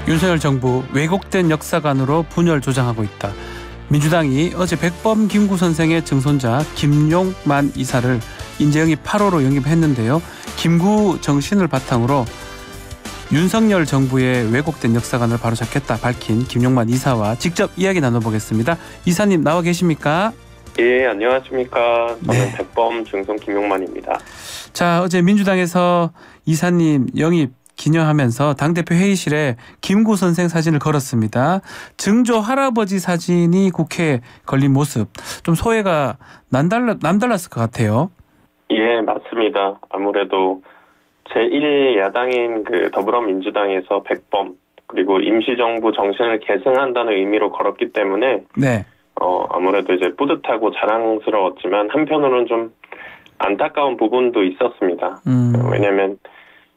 윤석열 정부 왜곡된 역사관으로 분열 조장하고 있다. 민주당이 어제 백범 김구 선생의 증손자 김용만 이사를 인재영입 8호로 영입했는데요. 김구 정신을 바탕으로 윤석열 정부의 왜곡된 역사관을 바로잡겠다 밝힌 김용만 이사와 직접 이야기 나눠보겠습니다. 이사님 나와 계십니까? 예, 안녕하십니까. 저는 네. 백범 증손 김용만입니다. 자, 어제 민주당에서 이사님 영입 기념하면서 당대표 회의실에 김구 선생 사진을 걸었습니다. 증조 할아버지 사진이 국회에 걸린 모습, 좀 소외가 남달랐을 것 같아요. 예, 맞습니다. 아무래도 제1야당인 더불어민주당에서 백범, 그리고 임시정부 정신을 계승한다는 의미로 걸었기 때문에 네. 아무래도 이제 뿌듯하고 자랑스러웠지만 한편으로는 좀 안타까운 부분도 있었습니다. 왜냐하면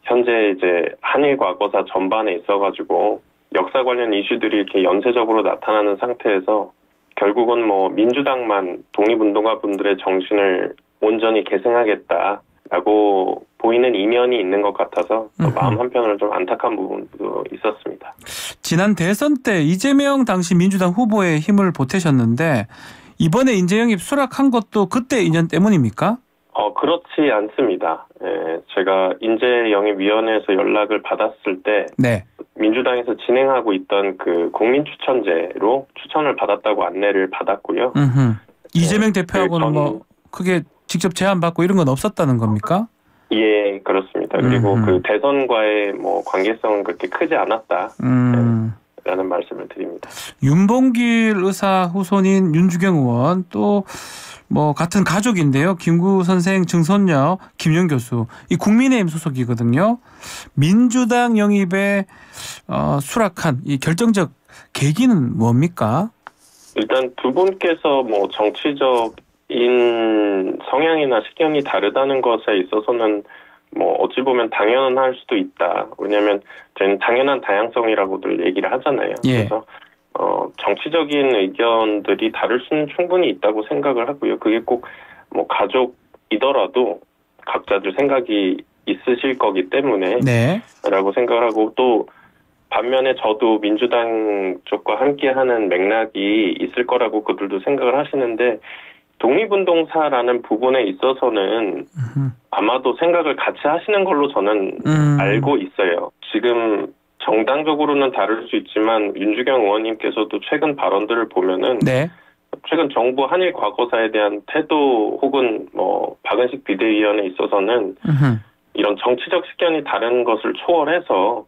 현재 이제 한일 과거사 전반에 있어가지고 역사 관련 이슈들이 이렇게 연쇄적으로 나타나는 상태에서 결국은 민주당만 독립운동가 분들의 정신을 온전히 계승하겠다라고 보이는 이면이 있는 것 같아서 마음 한편으로 좀 안타까운 부분도 있었습니다. 지난 대선 때 이재명 당시 민주당 후보의 힘을 보태셨는데 이번에 인재영입 수락한 것도 그때 인연 때문입니까? 그렇지 않습니다. 예, 제가 인재영입위원회에서 연락을 받았을 때 네. 민주당에서 진행하고 있던 국민추천제로 추천을 받았다고 안내를 받았고요. 이재명 대표하고는 크게 직접 제안받고 이런 건 없었다는 겁니까? 예, 그렇습니다. 그리고 대선과의 관계성은 그렇게 크지 않았다. 라는 말씀을 드립니다. 윤봉길 의사 후손인 윤주경 의원 또 같은 가족인데요. 김구 선생 증손녀 김영 교수, 이 국민의힘 소속이거든요. 민주당 영입에 수락한 이 결정적 계기는 뭡니까? 일단 두 분께서 정치적인 성향이나 식견이 다르다는 것에 있어서는 어찌 보면 당연할 수도 있다. 왜냐하면 저희는 당연한 다양성이라고들 얘기를 하잖아요. 예. 그래서 정치적인 의견들이 다를 수는 충분히 있다고 생각을 하고요. 그게 꼭 가족이더라도 각자들 생각이 있으실 거기 때문에 네. 라고 생각을 하고, 또 반면에 저도 민주당 쪽과 함께하는 맥락이 있을 거라고 그들도 생각을 하시는데, 독립운동사라는 부분에 있어서는 아마도 생각을 같이 하시는 걸로 저는 알고 있어요. 지금 정당적으로는 다를 수 있지만 윤주경 의원님께서도 최근 발언들을 보면은 네. 최근 정부 한일 과거사에 대한 태도 혹은 박은식 비대위원회에 있어서는 이런 정치적 식견이 다른 것을 초월해서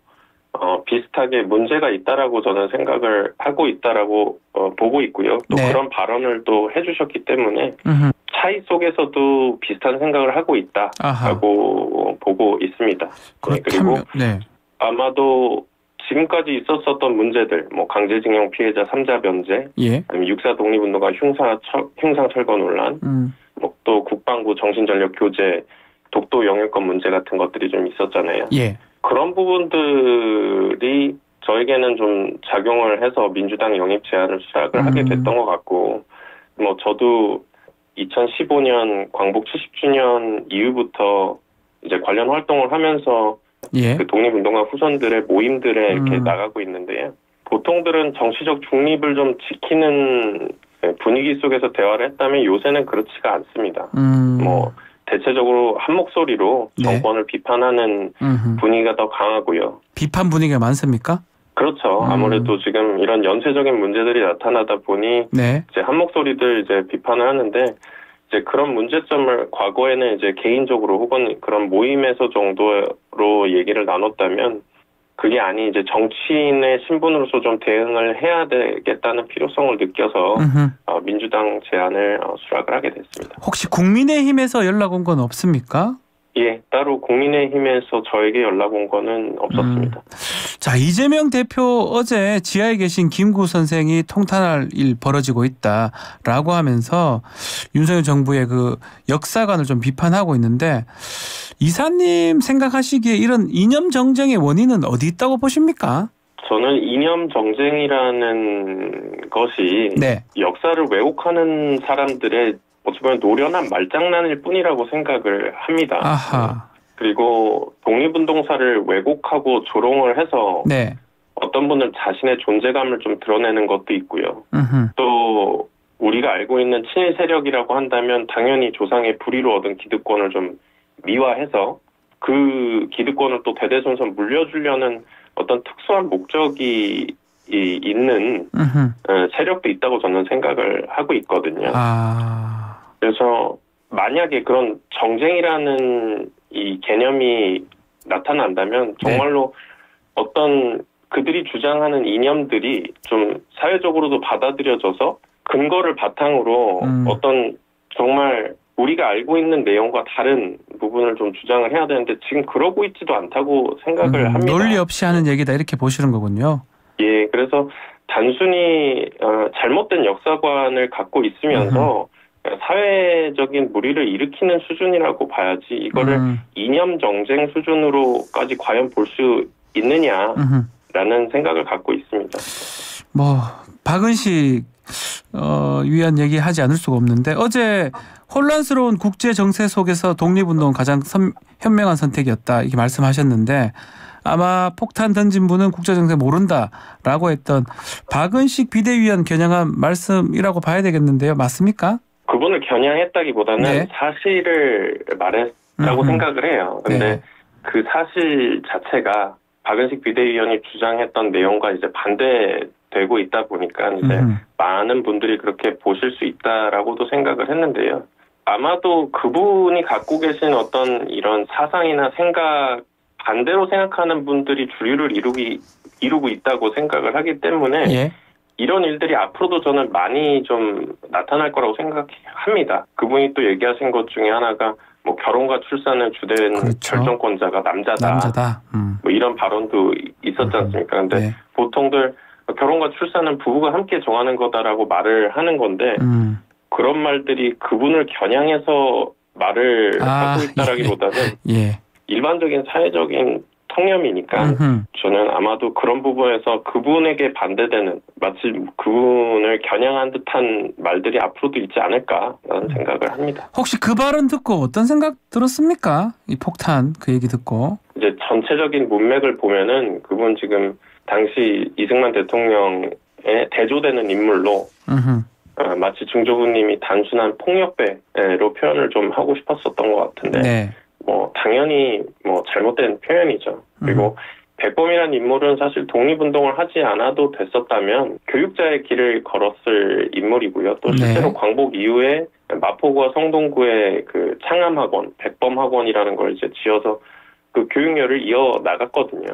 비슷하게 문제가 있다라고 저는 생각을 하고 있다라고 보고 있고요. 또 네. 그런 발언을 또 해주셨기 때문에 차이 속에서도 비슷한 생각을 하고 있다라고 보고 있습니다. 그리고 아마도 지금까지 있었었던 문제들, 강제징용 피해자 3자 변제, 예. 아니면 육사 독립운동가 흉상 철거 논란, 또 국방부 정신전력 교재, 독도 영유권 문제 같은 것들이 좀 있었잖아요. 예. 그런 부분들이 저에게는 좀 작용을 해서 민주당 영입 제안을 수락을 하게 됐던 것 같고, 저도 2015년 광복 70주년 이후부터 이제 관련 활동을 하면서 예. 독립운동가 후손들의 모임들에 이렇게 나가고 있는데요. 보통들은 정치적 중립을 좀 지키는 분위기 속에서 대화를 했다면 요새는 그렇지가 않습니다. 대체적으로 한 목소리로 정권을 비판하는 분위기가 더 강하고요. 비판 분위기가 많습니까? 그렇죠. 아무래도 지금 이런 연쇄적인 문제들이 나타나다 보니 이제 한 목소리들 이제 비판을 하는데, 이제 그런 문제점을 과거에는 이제 개인적으로 혹은 그런 모임에서 정도로 얘기를 나눴다면, 그게 아닌 이제 정치인의 신분으로서 좀 대응을 해야 되겠다는 필요성을 느껴서 민주당 제안을 수락을 하게 됐습니다. 혹시 국민의힘에서 연락 온 건 없습니까? 예, 따로 국민의힘에서 저에게 연락 온 거는 없었습니다. 자, 이재명 대표 어제 지하에 계신 김구 선생이 통탄할 일 벌어지고 있다라고 하면서 윤석열 정부의 역사관을 좀 비판하고 있는데, 이사님 생각하시기에 이런 이념 정쟁의 원인은 어디 있다고 보십니까? 저는 이념 정쟁이라는 것이 역사를 왜곡하는 사람들의 어찌 보면 노련한 말장난일 뿐이라고 생각을 합니다. 아하. 그리고 독립운동사를 왜곡하고 조롱을 해서 어떤 분은 자신의 존재감을 좀 드러내는 것도 있고요. 또 우리가 알고 있는 친일 세력이라고 한다면 당연히 조상의 불의로 얻은 기득권을 좀 미화해서 그 기득권을 또 대대손손 물려주려는 어떤 특수한 목적이 있는 세력도 있다고 저는 생각을 하고 있거든요. 그래서 만약에 그런 정쟁이라는 이 개념이 나타난다면 정말로 어떤 그들이 주장하는 이념들이 좀 사회적으로도 받아들여져서 근거를 바탕으로 어떤 정말 우리가 알고 있는 내용과 다른 부분을 좀 주장을 해야 되는데 지금 그러고 있지도 않다고 생각을 합니다. 논리 없이 하는 얘기다 이렇게 보시는 거군요. 예, 그래서 단순히 잘못된 역사관을 갖고 있으면서 사회적인 무리를 일으키는 수준이라고 봐야지 이거를 이념 정쟁 수준으로까지 과연 볼 수 있느냐라는 생각을 갖고 있습니다. 뭐 박은식 위원 얘기하지 않을 수가 없는데 어제 혼란스러운 국제 정세 속에서 독립운동은 가장 현명한 선택이었다 이렇게 말씀하셨는데 아마 폭탄 던진 분은 국제 정세 모른다라고 했던 박은식 비대위원 겨냥한 말씀이라고 봐야 되겠는데요. 맞습니까? 그분을 겨냥했다기보다는 네. 사실을 말했다고 생각을 해요. 근데 네. 그 사실 자체가 박은식 비대위원이 주장했던 내용과 이제 반대되고 있다 보니까 이제 많은 분들이 그렇게 보실 수 있다라고도 생각을 했는데요. 아마도 그분이 갖고 계신 어떤 이런 사상이나 생각 반대로 생각하는 분들이 주류를 이루고 있다고 생각을 하기 때문에 예. 이런 일들이 앞으로도 저는 많이 좀 나타날 거라고 생각합니다. 그분이 또 얘기하신 것 중에 하나가 뭐 결혼과 출산을 주된 그렇죠. 결정권자가 남자다. 뭐 이런 발언도 있었지 않습니까? 근데 네. 보통들 결혼과 출산은 부부가 함께 정하는 거다라고 말을 하는 건데 그런 말들이 그분을 겨냥해서 말을 하고 있다라기보다는 예. 일반적인 사회적인 통념이니까 저는 아마도 그런 부분에서 그분에게 반대되는 마치 그분을 겨냥한 듯한 말들이 앞으로도 있지 않을까라는 생각을 합니다. 혹시 그 발언 듣고 어떤 생각 들었습니까? 이 폭탄 그 얘기 듣고. 이제 전체적인 문맥을 보면은 그분 지금 당시 이승만 대통령에 대조되는 인물로 마치 중조부님이 단순한 폭력배로 표현을 좀 하고 싶었었던 것 같은데 네. 뭐 당연히 뭐 잘못된 표현이죠. 그리고 백범이라는 인물은 사실 독립운동을 하지 않아도 됐었다면 교육자의 길을 걸었을 인물이고요. 또 실제로 네. 광복 이후에 마포구와 성동구에 그 창암학원, 백범학원이라는 걸 이제 지어서 그 교육열을 이어 나갔거든요.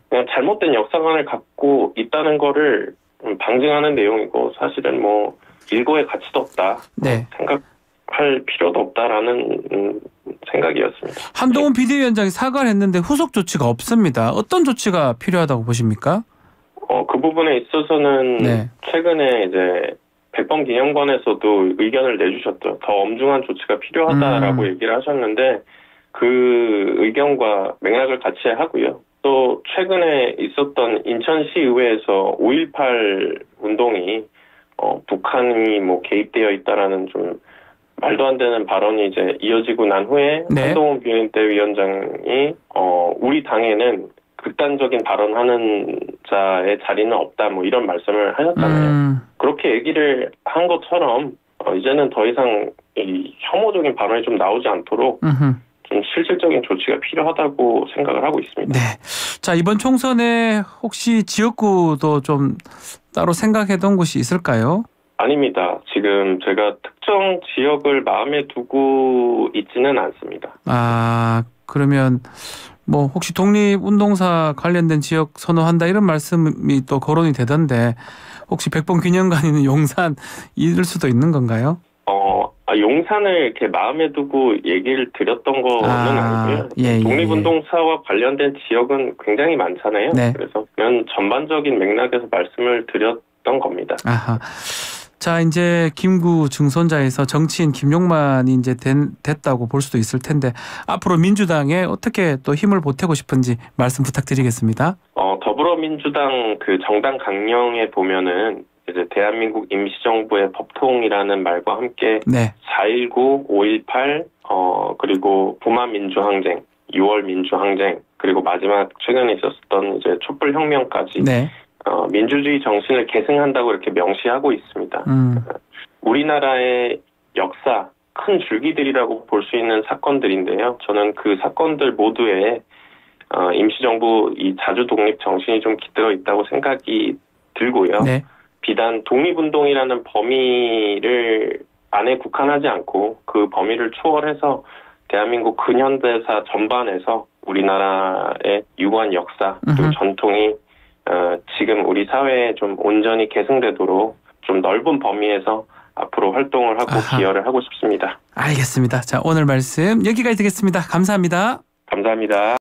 그냥 잘못된 역사관을 갖고 있다는 거를 방증하는 내용이고 사실은 뭐 일고의 가치도 없다. 네. 생각할 필요도 없다라는 생각이었습니다. 한동훈 비대위원장이 사과를 했는데 후속 조치가 없습니다. 어떤 조치가 필요하다고 보십니까? 그 부분에 있어서는 네. 최근에 이제 백범 기념관에서도 의견을 내주셨죠. 더 엄중한 조치가 필요하다라고 얘기를 하셨는데 그 의견과 맥락을 같이 하고요. 또 최근에 있었던 인천시의회에서 5.18 운동이 북한이 뭐 개입되어 있다라는 좀 말도 안 되는 발언이 이제 이어지고 난 후에 네. 한동훈 비대위원장이 우리 당에는 극단적인 발언하는 자의 자리는 없다 뭐 이런 말씀을 하셨잖아요. 그렇게 얘기를 한 것처럼 이제는 더 이상 이 혐오적인 발언이 좀 나오지 않도록 좀 실질적인 조치가 필요하다고 생각을 하고 있습니다. 네. 자, 이번 총선에 혹시 지역구도 좀 따로 생각해둔 곳이 있을까요? 아닙니다. 지금 제가 특정 지역을 마음에 두고 있지는 않습니다. 아, 그러면 뭐 혹시 독립운동사 관련된 지역 선호한다 이런 말씀이 또 거론이 되던데 혹시 백범 기념관 있는 용산 이럴 수도 있는 건가요? 용산을 이렇게 마음에 두고 얘기를 드렸던 거는 아니고요. 예, 독립운동사와 관련된 지역은 굉장히 많잖아요. 네. 그래서 그런 전반적인 맥락에서 말씀을 드렸던 겁니다. 아하. 자, 이제 김구 증손자에서 정치인 김용만이 이제 됐다고 볼 수도 있을 텐데 앞으로 민주당에 어떻게 또 힘을 보태고 싶은지 말씀 부탁드리겠습니다. 더불어민주당 그 정당 강령에 보면은 이제 대한민국 임시정부의 법통이라는 말과 함께 네. 4.19, 5.18, 그리고 부마 민주항쟁, 6월 민주항쟁, 그리고 마지막 최근에 있었던 이제 촛불혁명까지 네. 민주주의 정신을 계승한다고 이렇게 명시하고 있습니다. 우리나라의 역사 큰 줄기들이라고 볼 수 있는 사건들인데요. 저는 그 사건들 모두에 임시정부 이 자주 독립 정신이 좀 깃들어 있다고 생각이 들고요. 네. 비단 독립운동이라는 범위를 안에 국한하지 않고 그 범위를 초월해서 대한민국 근현대사 전반에서 우리나라의 유구한 역사 그리고 전통이 지금 우리 사회에 좀 온전히 계승되도록 좀 넓은 범위에서 앞으로 활동을 하고 기여를 하고 싶습니다. 알겠습니다. 자, 오늘 말씀 여기까지 듣겠습니다. 감사합니다. 감사합니다.